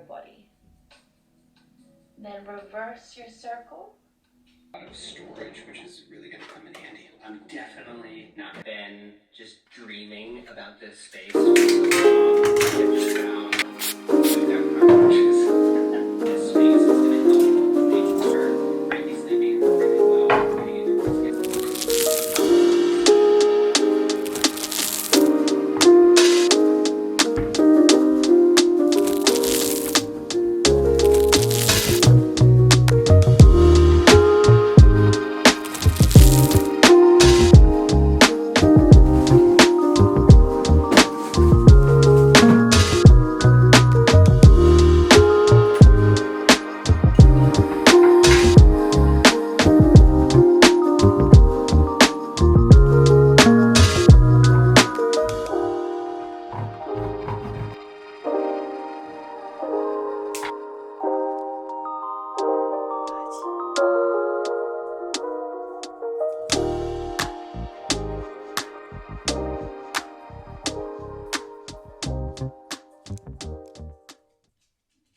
body. Then reverse your circle. Out of storage, which is really going to come in handy. I'm definitely not been just dreaming about this space. This space is going to help make sure I be sleeping really well. Getting into this.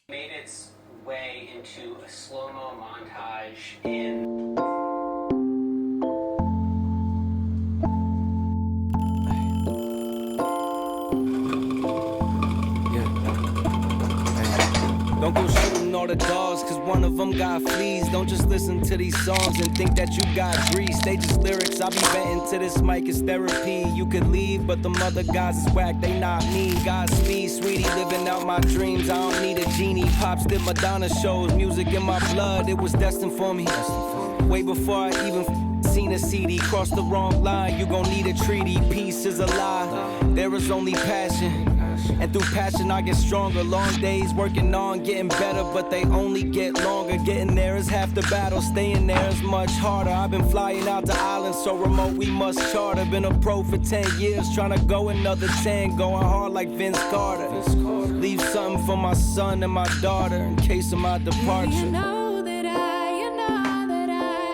Made its way into a slow-mo montage in Don't go shooting all the dogs, cause one of them got fleas. Don't just listen to these songs and think that you got grease. They just lyrics, I be venting to this mic, it's therapy. You could leave, but the other guys is whack, they not me. Godspeed, sweetie, living out my dreams. I don't need a genie. Pops did Madonna shows, music in my blood, it was destined for me. Way before I even seen a CD. Cross the wrong line, you gon' need a treaty. Peace is a lie, there is only passion. And through passion I get stronger. Long days working on getting better, but they only get longer. Getting there is half the battle, staying there is much harder. I've been flying out to islands so remote we must charter. Been a pro for 10 years, trying to go another 10. Going hard like Vince Carter. Leave something for my son and my daughter in case of my departure. You know that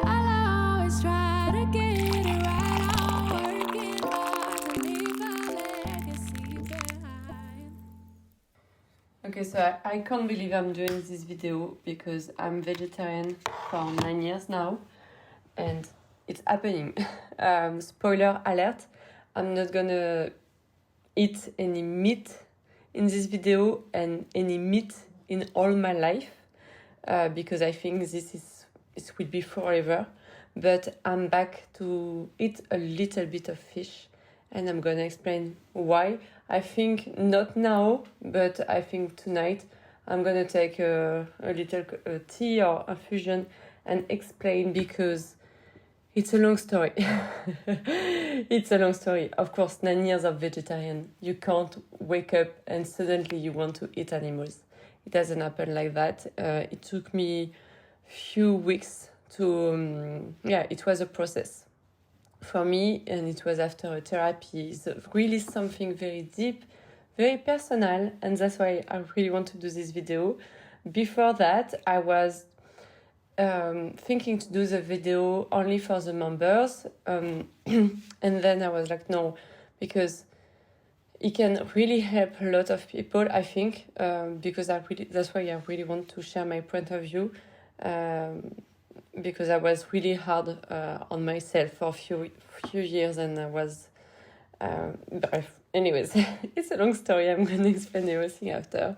I'll always try to get it right. I'm working hard to leave a legacy behind. Okay, so I can't believe I'm doing this video because I'm vegetarian for 9 years now and it's happening. Spoiler alert, I'm not gonna eat any meat in this video and any meat in all my life because I think this will be forever. But I'm back to eat a little bit of fish and I'm gonna explain why. I think not now, but I think tonight I'm gonna take a little tea or a fusion and explain because it's a long story. It's a long story. Of course, 9 years of vegetarian. You can't wake up and suddenly you want to eat animals. It doesn't happen like that. It took me few weeks to, it was a process for me, and it was after a therapy. It's really something very deep, very personal, and that's why I really want to do this video. Before that, I was thinking to do the video only for the members, and then I was like, no, because it can really help a lot of people, I think, because that's why I really want to share my point of view, because I was really hard on myself for a few years, and I was, anyways, it's a long story. I'm going to explain everything after.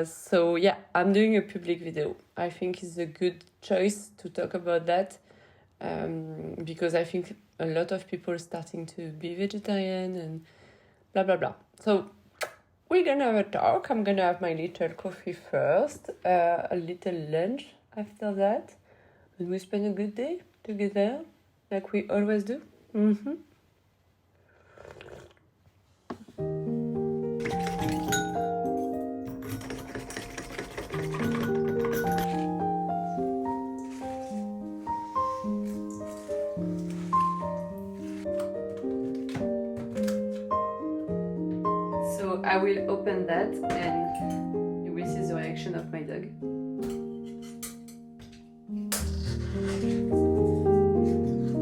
So yeah, I'm doing a public video. I think it's a good choice to talk about that, because I think a lot of people starting to be vegetarian and blah blah blah. So we're gonna have a talk. I'm gonna have my little coffee first, a little lunch after that, and we spend a good day together like we always do. So I will open that and you will see the reaction of my dog.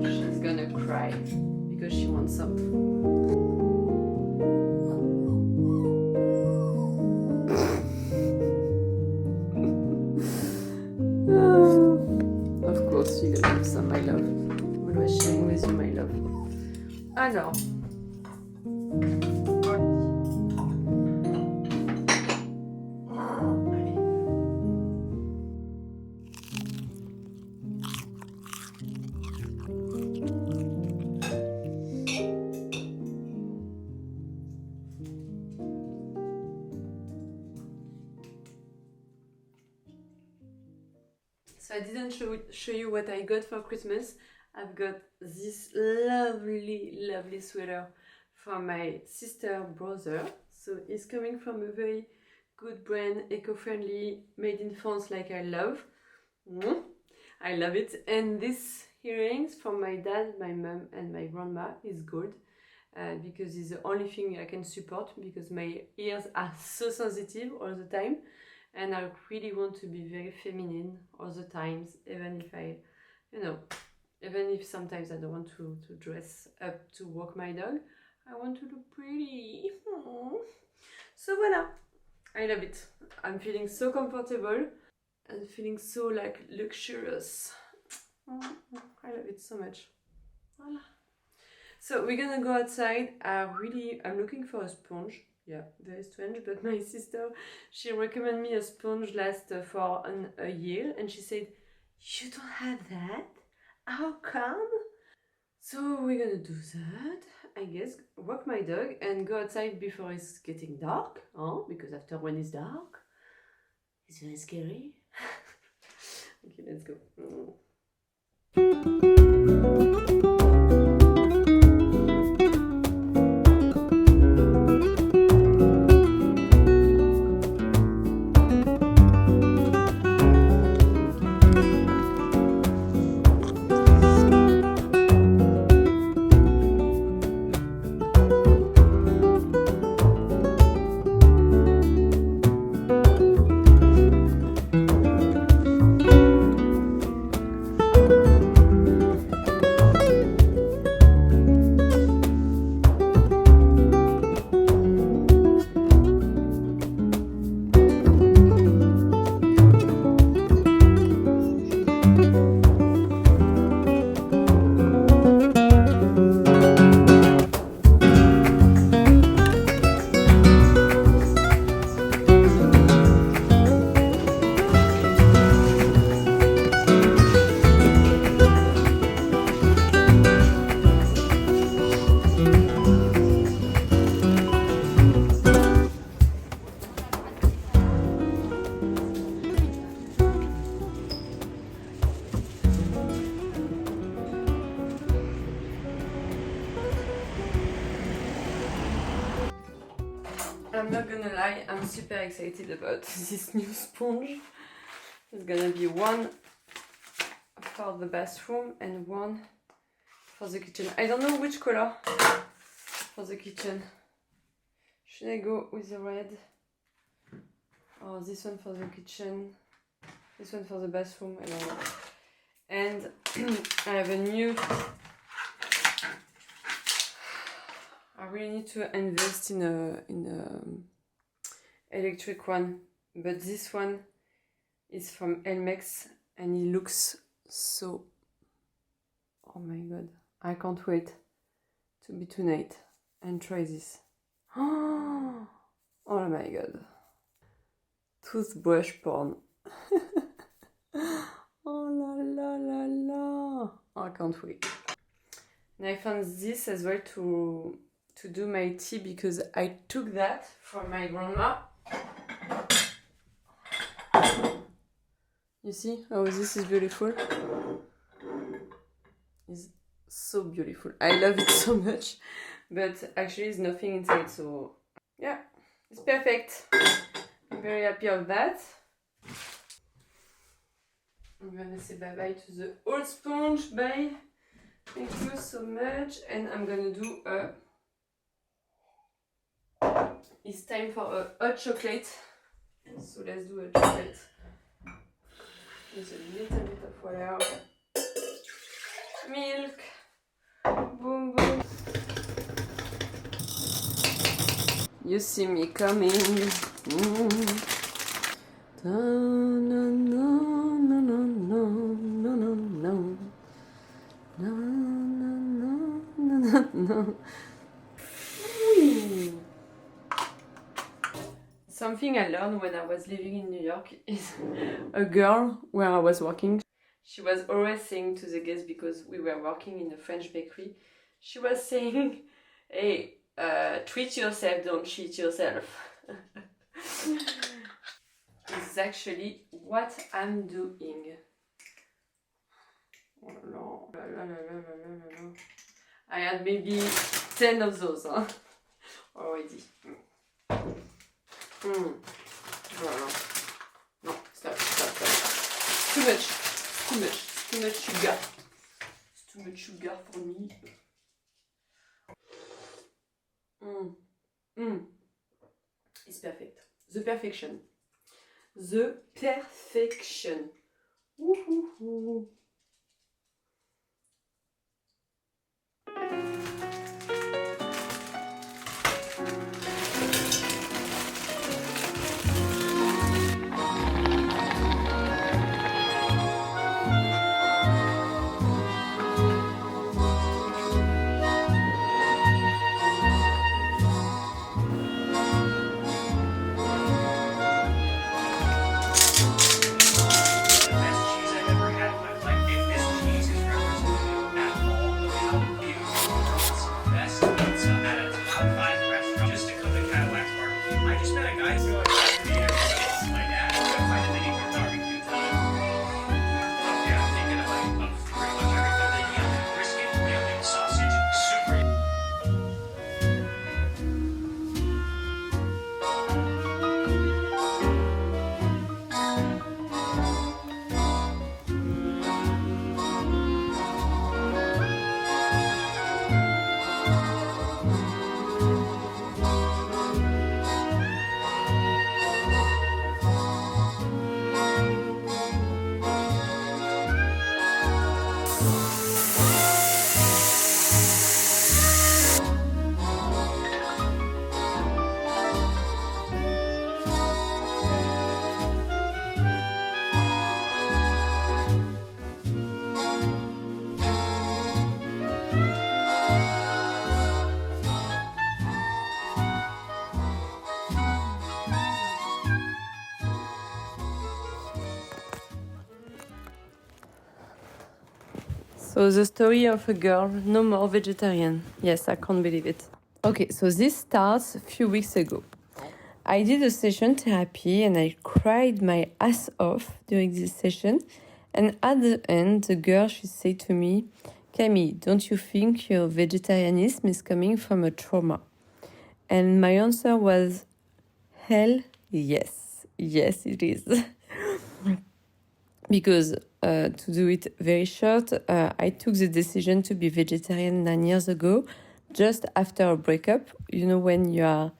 She's gonna cry because she wants some. Alors. So I didn't show you what I got for Christmas. I've got this lovely sweater from my sister brother. So it's coming from a very good brand, eco-friendly, made in France, like I love. I love it. And these earrings from my dad, my mom and my grandma is gold. Because it's the only thing I can support, because my ears are so sensitive all the time, and I really want to be very feminine all the times, even if even if sometimes I don't want to dress up to walk my dog, I want to look pretty. So voila, I love it. I'm feeling so comfortable and feeling so like luxurious. I love it so much. Voila. So we're gonna go outside. I'm looking for a sponge. Yeah, very strange, but my sister, she recommended me a sponge for a year, and she said, "You don't have that? How come?" So we're gonna do that, I guess, walk my dog and go outside before it's getting dark, because after when it's dark, it's very scary. Okay, let's go. I'm not gonna lie, I'm super excited about this new sponge. There's gonna be one for the bathroom and one for the kitchen. I don't know which color for the kitchen. Should I go with the red? Or this one for the kitchen? This one for the bathroom? I don't know. And I have a new... I really need to invest in a electric one, but this one is from Elmex and it looks so... Oh my god, I can't wait to be tonight and try this. Oh my god. Toothbrush porn. Oh la la la la. I can't wait. And I found this as well to do my tea, because I took that from my grandma. You see how this is beautiful? It's so beautiful. I love it so much, but actually there's nothing inside, so yeah, it's perfect. I'm very happy of that. I'm gonna say bye bye to the old sponge. Bye. Thank you so much. And I'm gonna do a... It's time for a hot chocolate. So let's do a chocolate. With a little bit of water. Milk. Boom boom. You see me coming. Da, na, na, na, na, na, na, na, na. Na, na, na, na, No. Something I learned when I was living in New York is a girl where I was working. She was always saying to the guests, because we were working in a French bakery, she was saying, hey, treat yourself, don't cheat yourself. It's actually what I'm doing. Oh, no. I had maybe 10 of those already. Voilà. No, stop. Too much sugar. It's too much sugar for me. It's perfect. The perfection. Woohoo. So the story of a girl, no more vegetarian. Yes, I can't believe it. Okay, so this starts a few weeks ago. I did a session therapy and I cried my ass off during this session. And at the end, the girl, she said to me, Camille, don't you think your vegetarianism is coming from a trauma? And my answer was, hell yes. Yes, it is. Because to do it very short, I took the decision to be vegetarian 9 years ago, just after a breakup. You know, when you are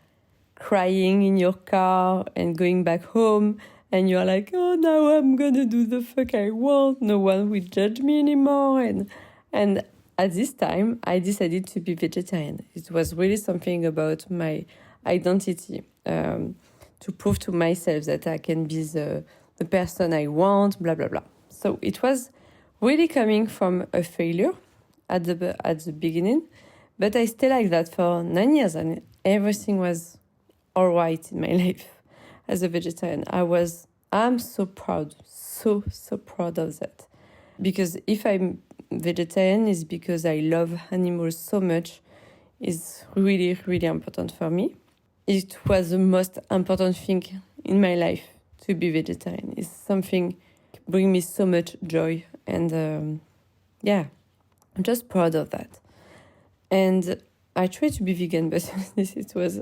crying in your car and going back home and you're like, oh, now I'm gonna do the fuck I want. No one will judge me anymore. And at this time, I decided to be vegetarian. It was really something about my identity, to prove to myself that I can be the person I want, blah, blah, blah. So it was really coming from a failure at the beginning, but I stayed like that for 9 years and everything was all right in my life as a vegetarian. I'm so proud, so proud of that. Because if I'm vegetarian, it's because I love animals so much. It's really, really important for me. It was the most important thing in my life to be vegetarian. It's something bring me so much joy, and I'm just proud of that. And I tried to be vegan, but it was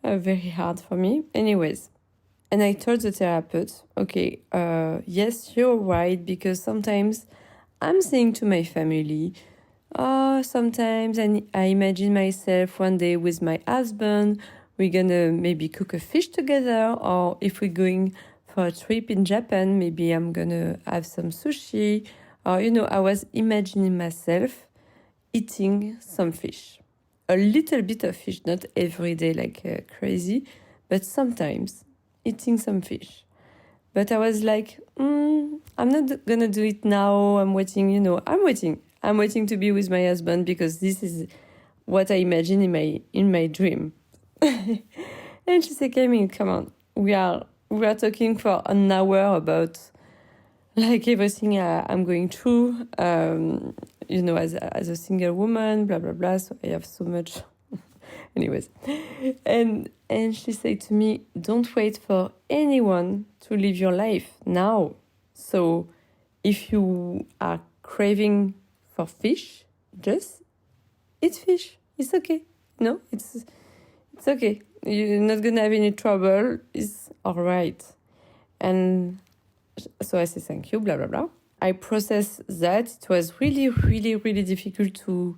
very hard for me. Anyways, and I told the therapist, okay, yes, you're right, because sometimes I'm saying to my family, sometimes I imagine myself one day with my husband, we're gonna maybe cook a fish together, or if we're going for a trip in Japan, maybe I'm gonna have some sushi, or, I was imagining myself eating some fish. A little bit of fish, not every day like crazy, but sometimes eating some fish. But I was like, I'm not gonna do it now. I'm waiting, I'm waiting to be with my husband, because this is what I imagine in my dream. And she said, Camille, come on, we are talking for an hour about like everything I'm going through, as a single woman, blah blah blah. So I have so much, anyways. And she said to me, don't wait for anyone to live your life now. So if you are craving for fish, just eat fish. It's okay. No, it's okay. You're not gonna have any trouble. It's all right. And so I say thank you, blah blah blah. I processed that. It was really, really, really difficult to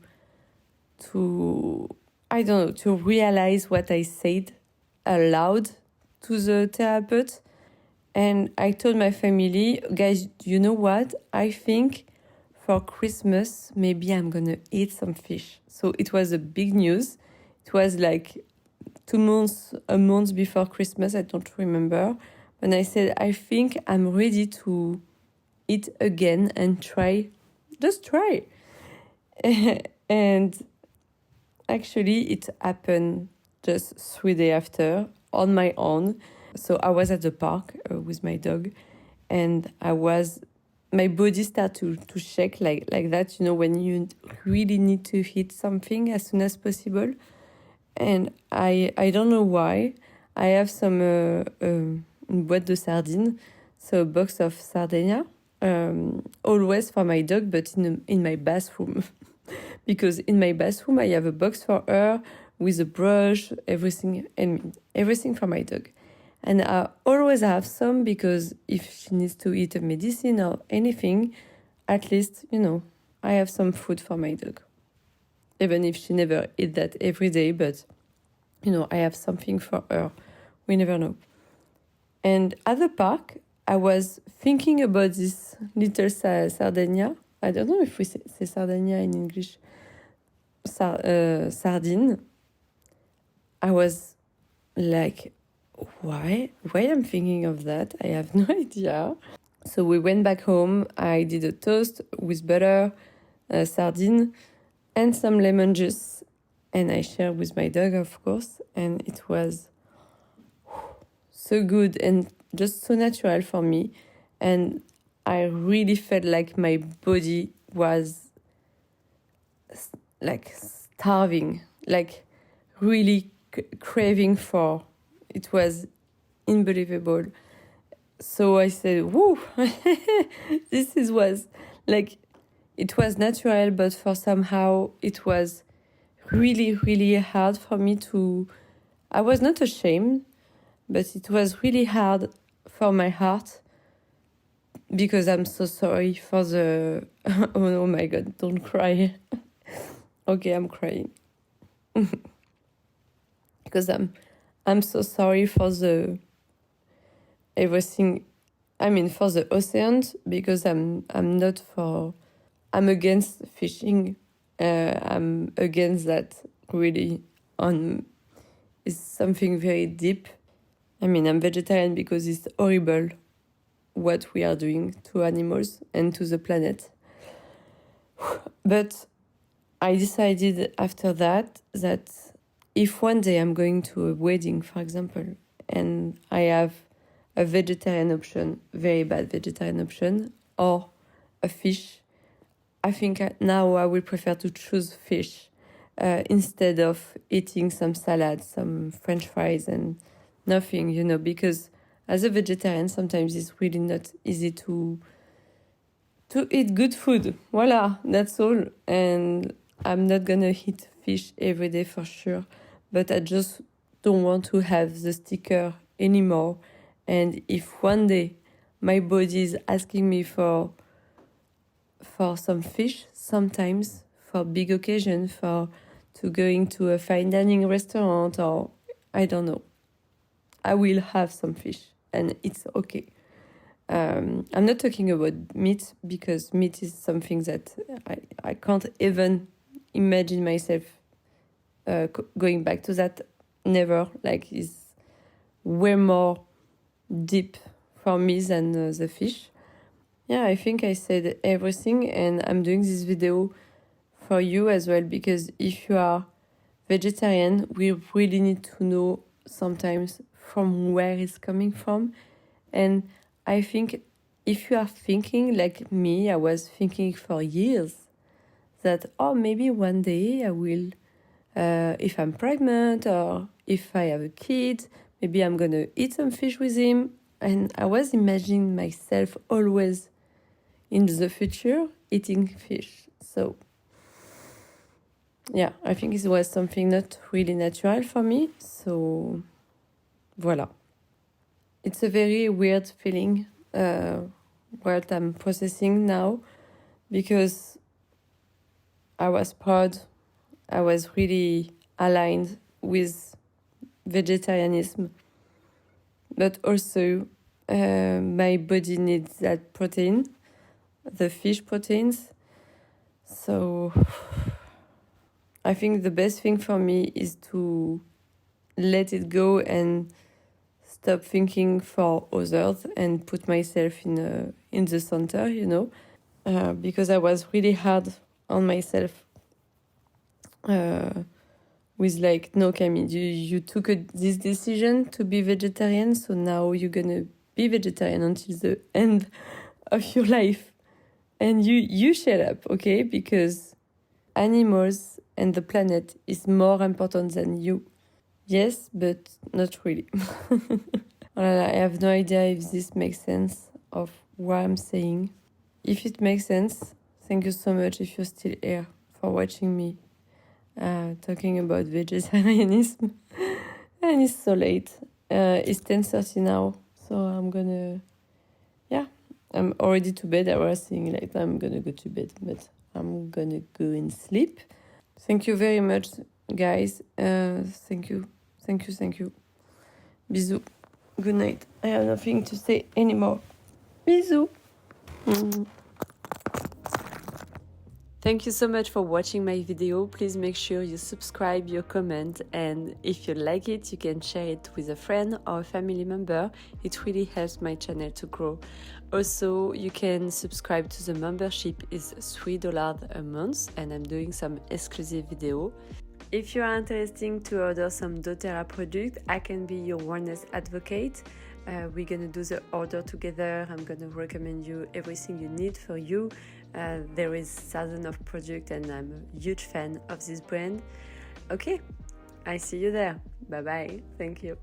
to realize what I said aloud to the therapist. And I told my family, guys, you know what? I think for Christmas, maybe I'm gonna eat some fish. So it was a big news. It was like a month before Christmas, I don't remember. And I said, I think I'm ready to eat again and just try. And actually, it happened just 3 days after on my own. So I was at the park with my dog, and my body started to shake like that, when you really need to eat something as soon as possible. And I don't know why. I have some boîte de sardines, so a box of sardinia, always for my dog, but in my bathroom. Because in my bathroom, I have a box for her with a brush, everything for my dog. And I always have some because if she needs to eat a medicine or anything, at least, I have some food for my dog. Even if she never eat that every day, but, I have something for her. We never know. And at the park, I was thinking about this little sardinia. I don't know if we say sardinia in English. Sardine. I was like, why I'm thinking of that? I have no idea. So we went back home. I did a toast with butter, sardine, and some lemon juice. And I shared with my dog, of course. And it was so good and just so natural for me. And I really felt like my body was like starving, like really craving for. It was unbelievable. So I said, whoa, was like, it was natural, but for somehow it was really, really hard for me I was not ashamed, but it was really hard for my heart because I'm so sorry for the, oh my God, don't cry. Okay, I'm crying. Because I'm so sorry for the everything. I mean, for the oceans, because I'm against fishing. I'm against that really. It's something very deep. I mean, I'm vegetarian because it's horrible what we are doing to animals and to the planet. But I decided after that if one day I'm going to a wedding, for example, and I have a vegetarian option, very bad vegetarian option, or a fish, I think now I will prefer to choose fish instead of eating some salad, some French fries and nothing, because as a vegetarian, sometimes it's really not easy to eat good food. Voila, that's all. And I'm not gonna eat fish every day for sure, but I just don't want to have the sticker anymore. And if one day my body is asking me for some fish, sometimes for big occasion, to going to a fine dining restaurant, or I don't know, I will have some fish and it's okay. I'm not talking about meat because meat is something that I can't even imagine myself going back to that. Never. Like, it's way more deep for me than the fish. Yeah, I think I said everything, and I'm doing this video for you as well, because if you are vegetarian, we really need to know sometimes from where it's coming from. And I think if you are thinking like me, I was thinking for years that, oh, maybe one day I will, if I'm pregnant or if I have a kid, maybe I'm gonna eat some fish with him. And I was imagining myself always in the future eating fish. So yeah, I think it was something not really natural for me. So voila. It's a very weird feeling what I'm processing now, because I was proud, I was really aligned with vegetarianism, but also my body needs that protein, the fish proteins. So I think the best thing for me is to let it go and stop thinking for others and put myself in the center, you know, because I was really hard on myself with like, no, Camille, you took this decision to be vegetarian, so now you're gonna be vegetarian until the end of your life. And you shut up, okay? Because animals and the planet is more important than you. Yes, but not really. I have no idea if this makes sense of what I'm saying. If it makes sense, thank you so much if you're still here for watching me talking about vegetarianism. And it's so late. It's 10:30 now, so I'm gonna... Yeah, I'm already to bed. I was saying like I'm gonna go to bed, but I'm gonna go and sleep. Thank you very much, guys. Thank you. Bisous. Good night. I have nothing to say anymore. Bisous. Thank you so much for watching my video. Please make sure you subscribe, you comment, and if you like it, you can share it with a friend or a family member. It really helps my channel to grow. Also, you can subscribe to the membership. It's $3 a month, and I'm doing some exclusive video. If you are interested to order some doTERRA product, I can be your wellness advocate. We're gonna do the order together. I'm gonna recommend you everything you need for you. There is thousands of products and I'm a huge fan of this brand. Okay, I see you there. Bye bye. Thank you.